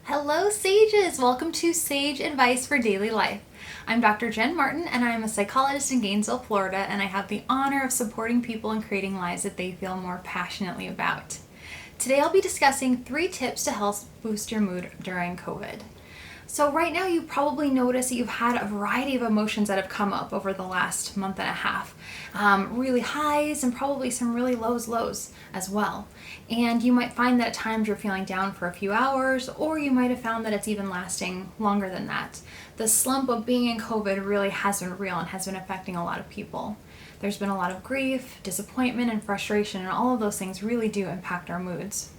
Hello Sages! Welcome to Sage Advice for Daily Life. I'm Dr. Jen Martin and I'm a psychologist in Gainesville, Florida, and I have the honor of supporting people in creating lives that they feel more passionately about. Today I'll be discussing 3 tips to help boost your mood during COVID. So right now you probably notice that you've had a variety of emotions that have come up over the last month and a half. Really highs and probably some really lows as well. And you might find that at times you're feeling down for a few hours, or you might have found that it's even lasting longer than that. The slump of being in COVID really has been real and has been affecting a lot of people. There's been a lot of grief, disappointment, and frustration, and all of those things really do impact our moods.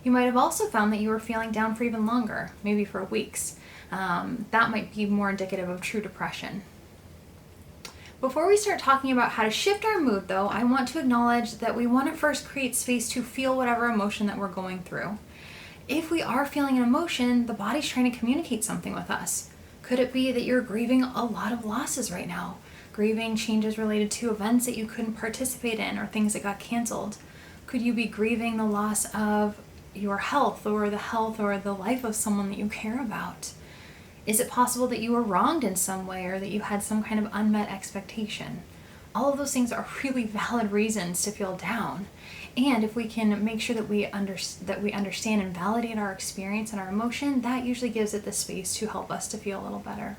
You might have also found that you were feeling down for even longer, maybe for weeks. That might be more indicative of true depression. Before we start talking about how to shift our mood, though, I want to acknowledge that we want to first create space to feel whatever emotion that we're going through. If we are feeling an emotion, the body's trying to communicate something with us. Could it be that you're grieving a lot of losses right now? Grieving changes related to events that you couldn't participate in or things that got canceled? Could you be grieving the loss of your health or the life of someone that you care about? Is it possible that you were wronged in some way or that you had some kind of unmet expectation? All of those things are really valid reasons to feel down. And if we can make sure that we understand and validate our experience and our emotion, that usually gives it the space to help us to feel a little better.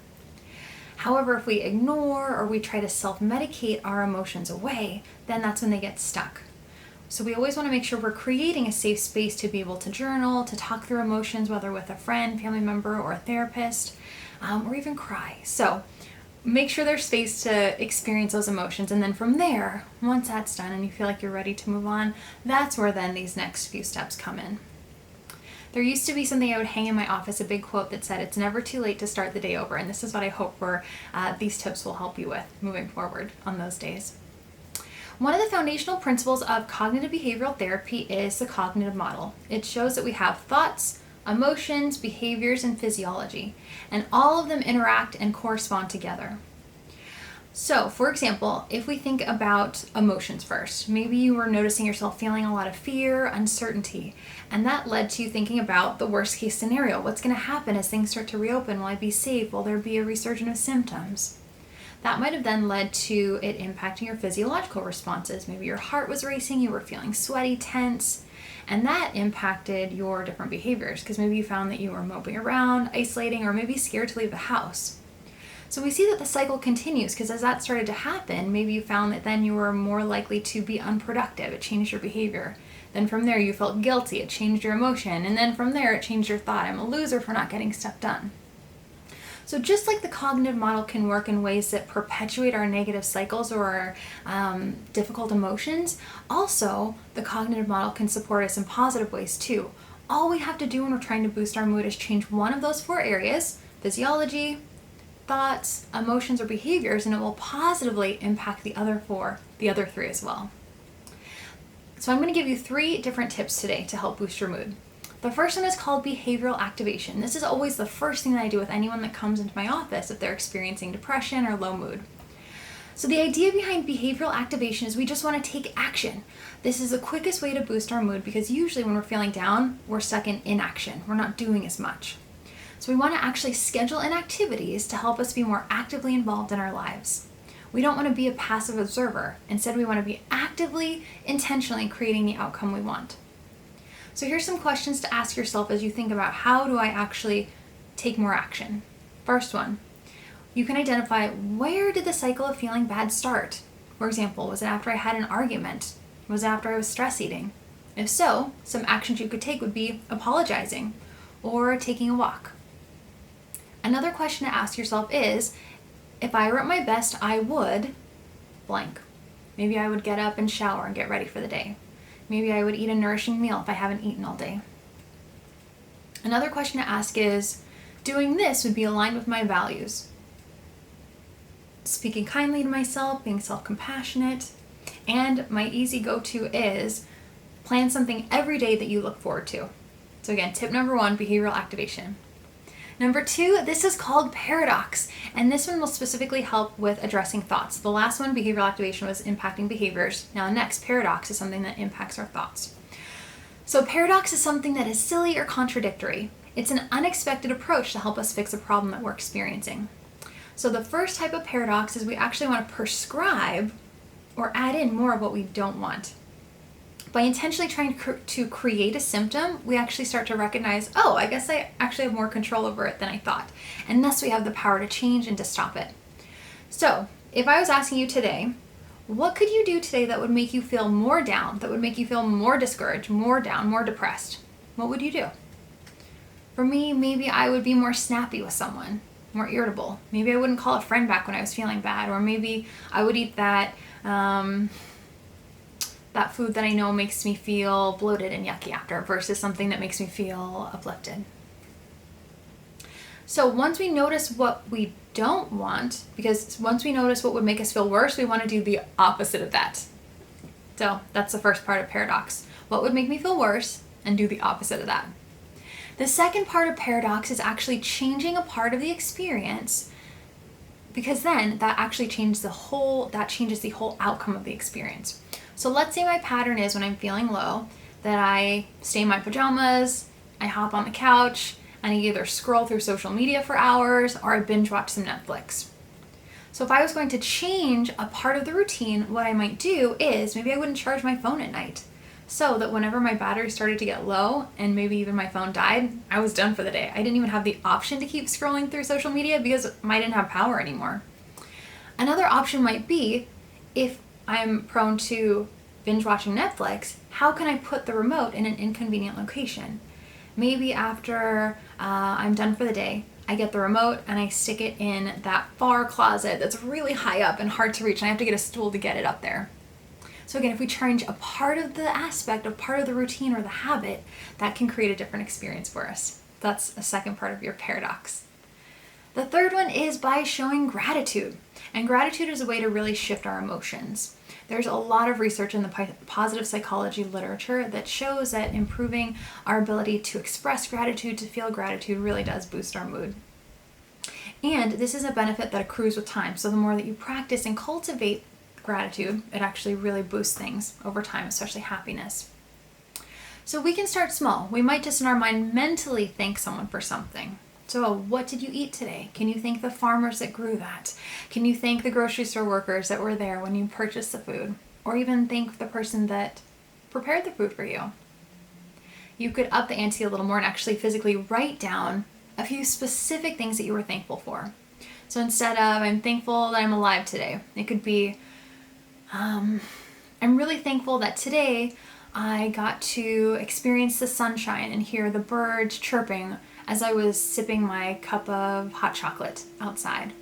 However, if we ignore or we try to self-medicate our emotions away, then that's when they get stuck. So we always want to make sure we're creating a safe space to be able to journal, to talk through emotions, whether with a friend, family member, or a therapist, or even cry. So make sure there's space to experience those emotions. And then from there, once that's done and you feel like you're ready to move on, that's where then these next few steps come in. There used to be something I would hang in my office, a big quote that said, "It's never too late to start the day over." And this is what I hope these tips will help you with moving forward on those days. One of the foundational principles of cognitive behavioral therapy is the cognitive model. It shows that we have thoughts, emotions, behaviors, and physiology, and all of them interact and correspond together. So, for example, if we think about emotions first, maybe you were noticing yourself feeling a lot of fear, uncertainty, and that led to you thinking about the worst case scenario. What's going to happen as things start to reopen? Will I be safe? Will there be a resurgence of symptoms? That might have then led to it impacting your physiological responses. Maybe your heart was racing, you were feeling sweaty, tense, and that impacted your different behaviors because maybe you found that you were moping around, isolating, or maybe scared to leave the house. So we see that the cycle continues because as that started to happen, maybe you found that then you were more likely to be unproductive. It changed your behavior. Then from there you felt guilty. It changed your emotion. And then from there it changed your thought. I'm a loser for not getting stuff done. So just like the cognitive model can work in ways that perpetuate our negative cycles or our difficult emotions, also the cognitive model can support us in positive ways too. All we have to do when we're trying to boost our mood is change one of those 4 areas, physiology, thoughts, emotions, or behaviors, and it will positively impact the other 3 as well. So I'm going to give you 3 different tips today to help boost your mood. The first one is called behavioral activation. This is always the first thing that I do with anyone that comes into my office if they're experiencing depression or low mood. So the idea behind behavioral activation is we just want to take action. This is the quickest way to boost our mood because usually when we're feeling down, we're stuck in inaction. We're not doing as much. So we want to actually schedule in activities to help us be more actively involved in our lives. We don't want to be a passive observer. Instead, we want to be actively, intentionally creating the outcome we want. So here's some questions to ask yourself as you think about how do I actually take more action. First one, you can identify where did the cycle of feeling bad start? For example, was it after I had an argument? Was it after I was stress eating? If so, some actions you could take would be apologizing or taking a walk. Another question to ask yourself is, if I were at my best, I would blank. Maybe I would get up and shower and get ready for the day. Maybe I would eat a nourishing meal if I haven't eaten all day. Another question to ask is, doing this would be aligned with my values. Speaking kindly to myself, being self-compassionate, and my easy go-to is plan something every day that you look forward to. So again, tip number 1, behavioral activation. Number 2, this is called paradox, and this one will specifically help with addressing thoughts. The last one, behavioral activation, was impacting behaviors. Now next, paradox is something that impacts our thoughts. So paradox is something that is silly or contradictory. It's an unexpected approach to help us fix a problem that we're experiencing. So the first type of paradox is we actually want to prescribe or add in more of what we don't want. By intentionally trying to create a symptom, we actually start to recognize, oh, I guess I actually have more control over it than I thought. And thus we have the power to change and to stop it. So if I was asking you today, what could you do today that would make you feel more down, that would make you feel more discouraged, more down, more depressed? What would you do? For me, maybe I would be more snappy with someone, more irritable. Maybe I wouldn't call a friend back when I was feeling bad, or maybe I would eat that food that I know makes me feel bloated and yucky after versus something that makes me feel uplifted. So once we notice what we don't want, because once we notice what would make us feel worse, we want to do the opposite of that. So that's the first part of paradox. What would make me feel worse, and do the opposite of that. The second part of paradox is actually changing a part of the experience, because then that actually changes the whole outcome of the experience. So let's say my pattern is when I'm feeling low that I stay in my pajamas, I hop on the couch, and I either scroll through social media for hours or I binge watch some Netflix. So if I was going to change a part of the routine, what I might do is maybe I wouldn't charge my phone at night, so that whenever my battery started to get low and maybe even my phone died, I was done for the day. I didn't even have the option to keep scrolling through social media because I didn't have power anymore. Another option might be, if I'm prone to binge watching Netflix, how can I put the remote in an inconvenient location? Maybe after I'm done for the day, I get the remote and I stick it in that far closet that's really high up and hard to reach, and I have to get a stool to get it up there. So again, if we change a part of the aspect, a part of the routine or the habit, that can create a different experience for us. That's a second part of your paradox. The third one is by showing gratitude. And gratitude is a way to really shift our emotions. There's a lot of research in the positive psychology literature that shows that improving our ability to express gratitude, to feel gratitude, really does boost our mood. And this is a benefit that accrues with time. So the more that you practice and cultivate gratitude, it actually really boosts things over time, especially happiness. So we can start small. We might just in our mind mentally thank someone for something. So what did you eat today? Can you thank the farmers that grew that? Can you thank the grocery store workers that were there when you purchased the food? Or even thank the person that prepared the food for you? You could up the ante a little more and actually physically write down a few specific things that you were thankful for. So instead of, I'm thankful that I'm alive today, it could be, I'm really thankful that today I got to experience the sunshine and hear the birds chirping as I was sipping my cup of hot chocolate outside.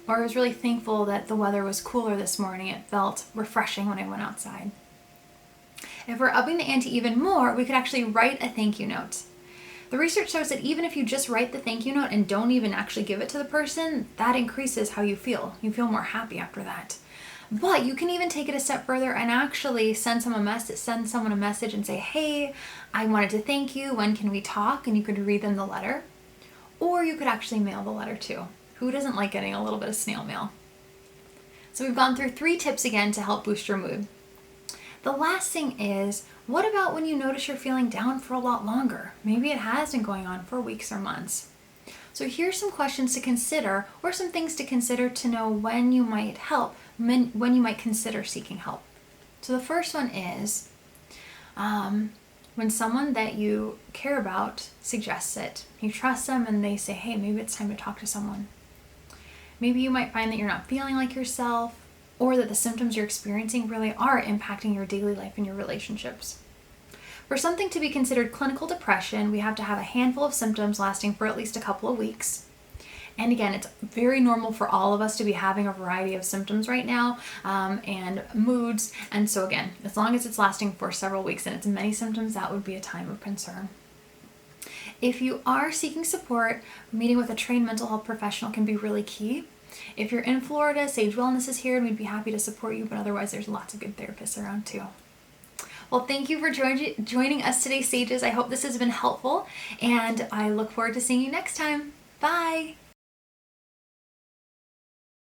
Or I was really thankful that the weather was cooler this morning. It felt refreshing when I went outside. If we're upping the ante even more, we could actually write a thank you note. The research shows that even if you just write the thank you note and don't even actually give it to the person, that increases how you feel. You feel more happy after that. But you can even take it a step further and actually send someone a message and say, hey, I wanted to thank you. When can we talk? And you could read them the letter. Or you could actually mail the letter too. Who doesn't like getting a little bit of snail mail? So we've gone through 3 tips again to help boost your mood. The last thing is, what about when you notice you're feeling down for a lot longer? Maybe it has been going on for weeks or months. So here's some questions to consider, or some things to consider to know when you might when you might consider seeking help. So the first one is when someone that you care about suggests it. You trust them and they say, hey, maybe it's time to talk to someone. Maybe you might find that you're not feeling like yourself, or that the symptoms you're experiencing really are impacting your daily life and your relationships. For something to be considered clinical depression, we have to have a handful of symptoms lasting for at least a couple of weeks. And again, it's very normal for all of us to be having a variety of symptoms right now and moods. And so again, as long as it's lasting for several weeks and it's many symptoms, that would be a time of concern. If you are seeking support, meeting with a trained mental health professional can be really key. If you're in Florida, Sage Wellness is here and we'd be happy to support you, but otherwise there's lots of good therapists around too. Well, thank you for joining us today, Sages. I hope this has been helpful and I look forward to seeing you next time. Bye!